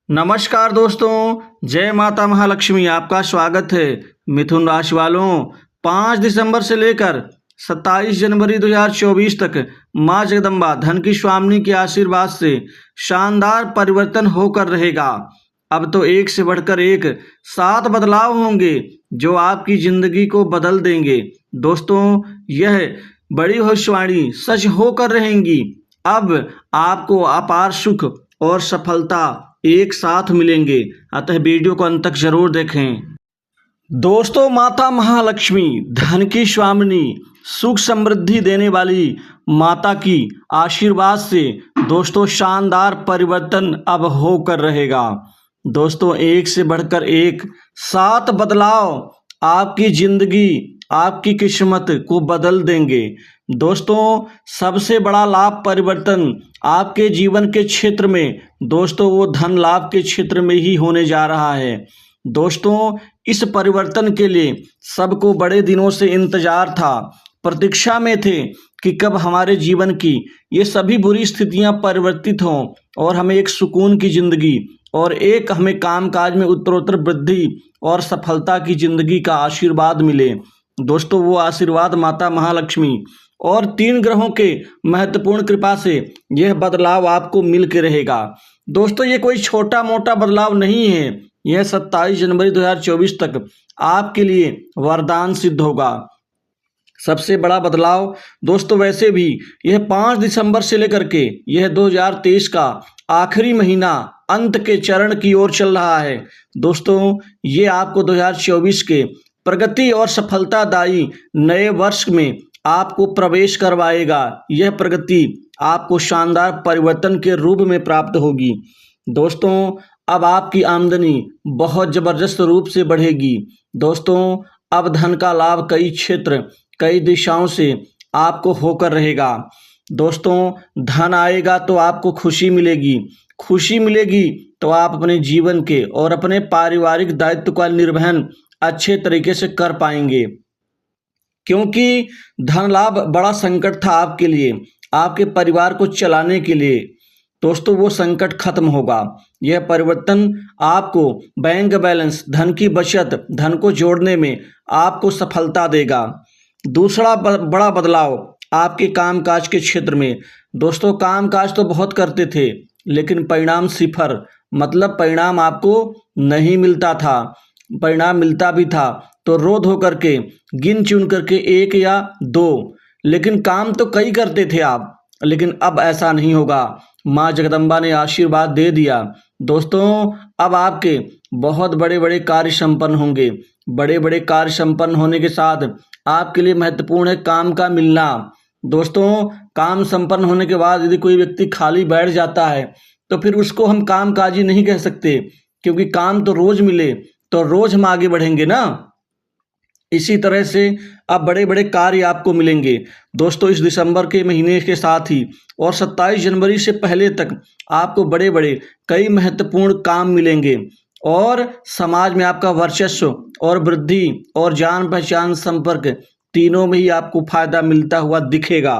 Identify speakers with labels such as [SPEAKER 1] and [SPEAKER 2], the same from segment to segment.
[SPEAKER 1] नमस्कार दोस्तों, जय माता महालक्ष्मी। आपका स्वागत है। मिथुन राशि वालों, 5 दिसंबर से लेकर 27 जनवरी 2024 तक माँ जगदम्बा धन की स्वामिनी के आशीर्वाद से शानदार परिवर्तन होकर रहेगा। अब तो एक से बढ़कर एक 7 बदलाव होंगे जो आपकी जिंदगी को बदल देंगे। दोस्तों, यह बड़ी भविष्यवाणी सच होकर रहेंगी। अब आपको अपार सुख और सफलता एक साथ मिलेंगे, अतः वीडियो को अंत तक जरूर देखें। दोस्तों, माता महालक्ष्मी धन की स्वामिनी, सुख समृद्धि देने वाली माता की आशीर्वाद से दोस्तों शानदार परिवर्तन अब होकर रहेगा। दोस्तों, एक से बढ़कर एक 7 बदलाव आपकी जिंदगी, आपकी किस्मत को बदल देंगे। दोस्तों, सबसे बड़ा लाभ परिवर्तन आपके जीवन के क्षेत्र में दोस्तों वो धन लाभ के क्षेत्र में ही होने जा रहा है। दोस्तों, इस परिवर्तन के लिए सबको बड़े दिनों से इंतजार था, प्रतीक्षा में थे कि कब हमारे जीवन की ये सभी बुरी स्थितियां परिवर्तित हों और हमें एक सुकून की जिंदगी और एक हमें कामकाज में उत्तरोत्तर वृद्धि और सफलता की जिंदगी का आशीर्वाद मिले। दोस्तों, वो आशीर्वाद माता महालक्ष्मी और 3 ग्रहों के महत्वपूर्ण कृपा से यह बदलाव आपको मिल के रहेगा। दोस्तों, ये कोई छोटा मोटा बदलाव नहीं है। यह 27 जनवरी 2024 तक आपके लिए वरदान सिद्ध होगा। सबसे बड़ा बदलाव दोस्तों, वैसे भी यह 5 दिसंबर से लेकर के यह 2023 का आखिरी महीना अंत के चरण की ओर चल रहा है। दोस्तों, ये आपको 2024 के प्रगति और सफलतादायी नए वर्ष में आपको प्रवेश करवाएगा। यह प्रगति आपको शानदार परिवर्तन के रूप में प्राप्त होगी। दोस्तों, अब आपकी आमदनी बहुत जबरदस्त रूप से बढ़ेगी। दोस्तों, अब धन का लाभ कई क्षेत्र, कई दिशाओं से आपको होकर रहेगा। दोस्तों, धन आएगा तो आपको खुशी मिलेगी, खुशी मिलेगी तो आप अपने जीवन के और अपने पारिवारिक दायित्व का निर्वहन अच्छे तरीके से कर पाएंगे, क्योंकि धन लाभ बड़ा संकट था आपके लिए, आपके परिवार को चलाने के लिए। दोस्तों, वो संकट खत्म होगा। यह परिवर्तन आपको बैंक बैलेंस, धन की बचत, धन को जोड़ने में आपको सफलता देगा। दूसरा बड़ा बदलाव आपके कामकाज के क्षेत्र में। दोस्तों, कामकाज तो बहुत करते थे लेकिन परिणाम सिफर, मतलब परिणाम आपको नहीं मिलता था। परिणाम मिलता भी था तो रो धो करके, गिन चुन करके 1 या 2, लेकिन काम तो कई करते थे आप। लेकिन अब ऐसा नहीं होगा। माँ जगदम्बा ने आशीर्वाद दे दिया। दोस्तों, अब आपके बहुत बड़े बड़े कार्य संपन्न होंगे। बड़े बड़े कार्य संपन्न होने के साथ आपके लिए महत्वपूर्ण है काम का मिलना। दोस्तों, काम संपन्न होने के बाद यदि कोई व्यक्ति खाली बैठ जाता है तो फिर उसको हम कामकाजी नहीं कह सकते, क्योंकि काम तो रोज मिले तो रोज हम आगे बढ़ेंगे ना। इसी तरह से अब बड़े बड़े कार्य आपको मिलेंगे। दोस्तों, इस दिसंबर के महीने के साथ ही और 27 जनवरी से पहले तक आपको बड़े बड़े कई महत्वपूर्ण काम मिलेंगे और समाज में आपका वर्चस्व और वृद्धि और जान पहचान संपर्क तीनों में ही आपको फायदा मिलता हुआ दिखेगा।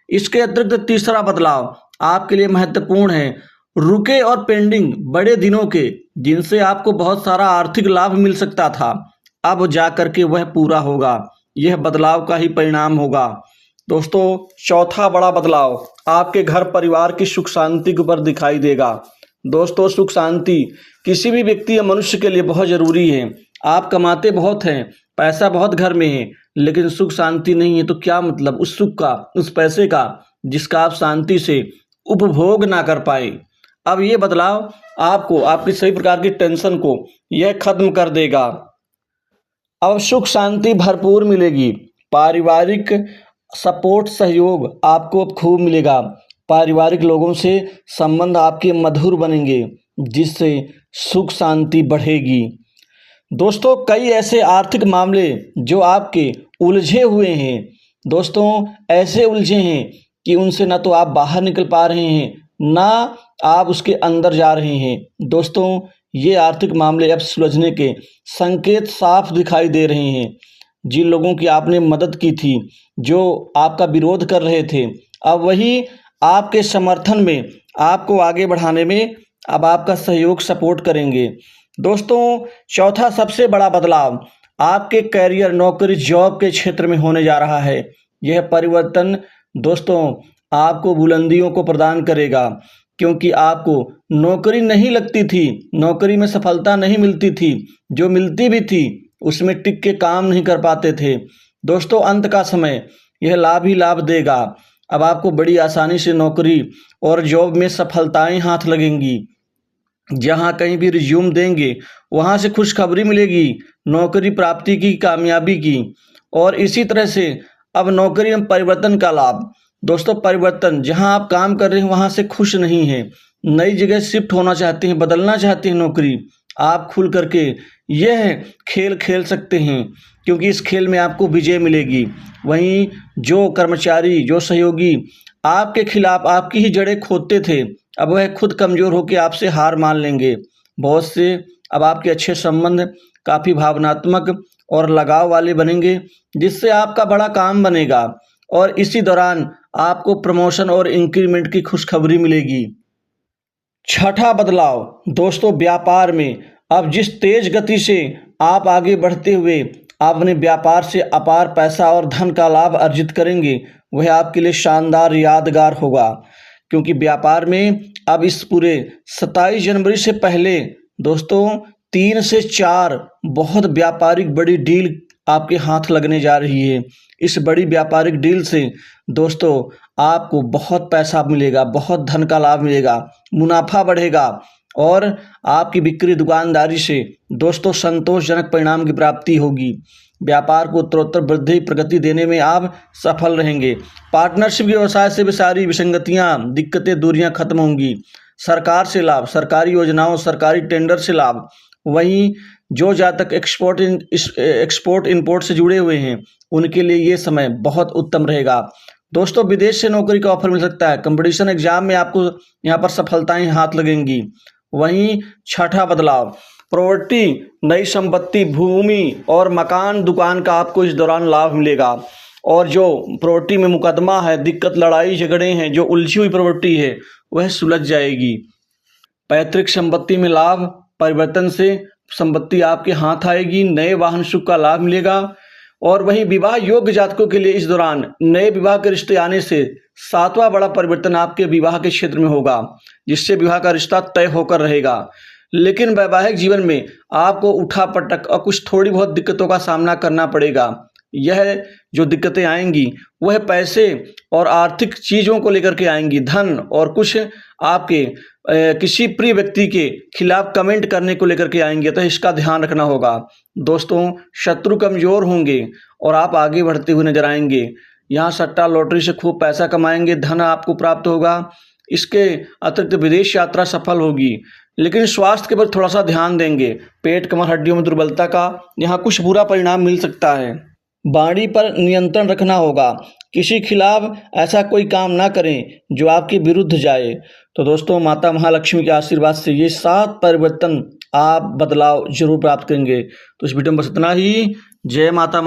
[SPEAKER 1] इसके अतिरिक्त तीसरा बदलाव आपके लिए महत्वपूर्ण है। रुके और पेंडिंग बड़े दिनों के, जिनसे आपको बहुत सारा आर्थिक लाभ मिल सकता था, अब जाकर के वह पूरा होगा। यह बदलाव का ही परिणाम होगा। दोस्तों, चौथा बड़ा बदलाव आपके घर परिवार की सुख शांति के ऊपर दिखाई देगा। दोस्तों, सुख शांति किसी भी व्यक्ति या मनुष्य के लिए बहुत जरूरी है। आप कमाते बहुत हैं, पैसा बहुत घर में है, लेकिन सुख शांति नहीं है तो क्या मतलब उस सुख का, उस पैसे का जिसका आप शांति से उपभोग ना कर पाए। अब ये बदलाव आपको आपकी सभी प्रकार की टेंशन को यह खत्म कर देगा। अब सुख शांति भरपूर मिलेगी। पारिवारिक सपोर्ट, सहयोग आपको अब खूब मिलेगा। पारिवारिक लोगों से संबंध आपके मधुर बनेंगे, जिससे सुख शांति बढ़ेगी। दोस्तों, कई ऐसे आर्थिक मामले जो आपके उलझे हुए हैं, दोस्तों ऐसे उलझे हैं कि उनसे ना तो आप बाहर निकल पा रहे हैं, ना आप उसके अंदर जा रहे हैं। दोस्तों, ये आर्थिक मामले अब सुलझने के संकेत साफ दिखाई दे रहे हैं। जिन लोगों की आपने मदद की थी, जो आपका विरोध कर रहे थे, अब वही आपके समर्थन में, आपको आगे बढ़ाने में अब आपका सहयोग सपोर्ट करेंगे। दोस्तों, चौथा सबसे बड़ा बदलाव आपके करियर, नौकरी, जॉब के क्षेत्र में होने जा रहा है। यह परिवर्तन दोस्तों आपको बुलंदियों को प्रदान करेगा, क्योंकि आपको नौकरी नहीं लगती थी, नौकरी में सफलता नहीं मिलती थी, जो मिलती भी थी उसमें टिक के काम नहीं कर पाते थे। दोस्तों, अंत का समय यह लाभ ही लाभ देगा। अब आपको बड़ी आसानी से नौकरी और जॉब में सफलताएं हाथ लगेंगी। जहां कहीं भी रिज्यूम देंगे वहां से खुशखबरी मिलेगी नौकरी प्राप्ति की, कामयाबी की। और इसी तरह से अब नौकरी में परिवर्तन का लाभ। दोस्तों, परिवर्तन, जहां आप काम कर रहे हैं वहां से खुश नहीं हैं, नई जगह शिफ्ट होना चाहते हैं, बदलना चाहते हैं नौकरी, आप खुल करके यह खेल खेल सकते हैं, क्योंकि इस खेल में आपको विजय मिलेगी। वहीं जो कर्मचारी, जो सहयोगी आपके खिलाफ आपकी ही जड़ें खोदते थे, अब वह खुद कमज़ोर होकर आपसे हार मान लेंगे। बहुत से अब आपके अच्छे संबंध काफ़ी भावनात्मक और लगाव वाले बनेंगे, जिससे आपका बड़ा काम बनेगा और इसी दौरान आपको प्रमोशन और इंक्रीमेंट की खुशखबरी मिलेगी। छठा बदलाव दोस्तों, व्यापार में अब जिस तेज गति से आप आगे बढ़ते हुए आप अपने व्यापार से अपार पैसा और धन का लाभ अर्जित करेंगे, वह आपके लिए शानदार यादगार होगा। क्योंकि व्यापार में अब इस पूरे 27 जनवरी से पहले दोस्तों 3 से 4 बहुत व्यापारिक बड़ी डील आपके हाथ लगने जा रही है। इस बड़ी व्यापारिक डील से दोस्तों आपको बहुत पैसा मिलेगा, बहुत धन का लाभ मिलेगा, मुनाफा बढ़ेगा और आपकी बिक्री दुकानदारी से दोस्तों संतोषजनक परिणाम की प्राप्ति होगी। व्यापार को उत्तरोत्तर वृद्धि प्रगति देने में आप सफल रहेंगे। पार्टनरशिप व्यवसाय से भी सारी विसंगतियां, दिक्कतें, दूरियां खत्म होंगी। सरकार से लाभ, सरकारी योजनाओं, सरकारी टेंडर से लाभ। वहीं जो जातक एक्सपोर्ट इंपोर्ट से जुड़े हुए हैं उनके लिए ये समय बहुत उत्तम रहेगा। दोस्तों, विदेश से नौकरी का ऑफर मिल सकता है। कंपटीशन एग्जाम में आपको यहाँ पर सफलताएं हाथ लगेंगी। वहीं छठा बदलाव, प्रॉपर्टी, नई संपत्ति, भूमि और मकान, दुकान का आपको इस दौरान लाभ मिलेगा। और जो प्रॉपर्टी में मुकदमा है, दिक्कत, लड़ाई झगड़े हैं, जो उलझी हुई प्रॉपर्टी है वह सुलझ जाएगी। पैतृक संपत्ति में लाभ, परिवर्तन से संपत्ति आपके हाथ आएगी। नए वाहन सुख का लाभ मिलेगा। और वहीं विवाह योग्य जातकों के लिए इस दौरान नए विवाह के रिश्ते आने से 7वां बड़ा परिवर्तन आपके विवाह के क्षेत्र में होगा, जिससे विवाह का रिश्ता तय होकर रहेगा। लेकिन वैवाहिक जीवन में आपको उठा पटक और कुछ थोड़ी बहुत दिक्कतों का सामना करना पड़ेगा। यह जो दिक्कतें आएंगी वह पैसे और आर्थिक चीज़ों को लेकर के आएंगी, धन और कुछ आपके किसी प्रिय व्यक्ति के खिलाफ कमेंट करने को लेकर के आएंगे, तो इसका ध्यान रखना होगा। दोस्तों, शत्रु कमज़ोर होंगे और आप आगे बढ़ते हुए नजर आएंगे। यहाँ सट्टा लॉटरी से खूब पैसा कमाएंगे, धन आपको प्राप्त होगा। इसके अतिरिक्त विदेश यात्रा सफल होगी। लेकिन स्वास्थ्य के पर थोड़ा सा ध्यान देंगे। पेट, कमर, हड्डियों में दुर्बलता का यहाँ कुछ बुरा परिणाम मिल सकता है। वाणी पर नियंत्रण रखना होगा। किसी खिलाफ ऐसा कोई काम ना करें जो आपके विरुद्ध जाए। तो दोस्तों, माता महालक्ष्मी के आशीर्वाद से ये 7 परिवर्तन, आप बदलाव जरूर प्राप्त करेंगे। तो इस वीडियो में बस इतना ही। जय माता।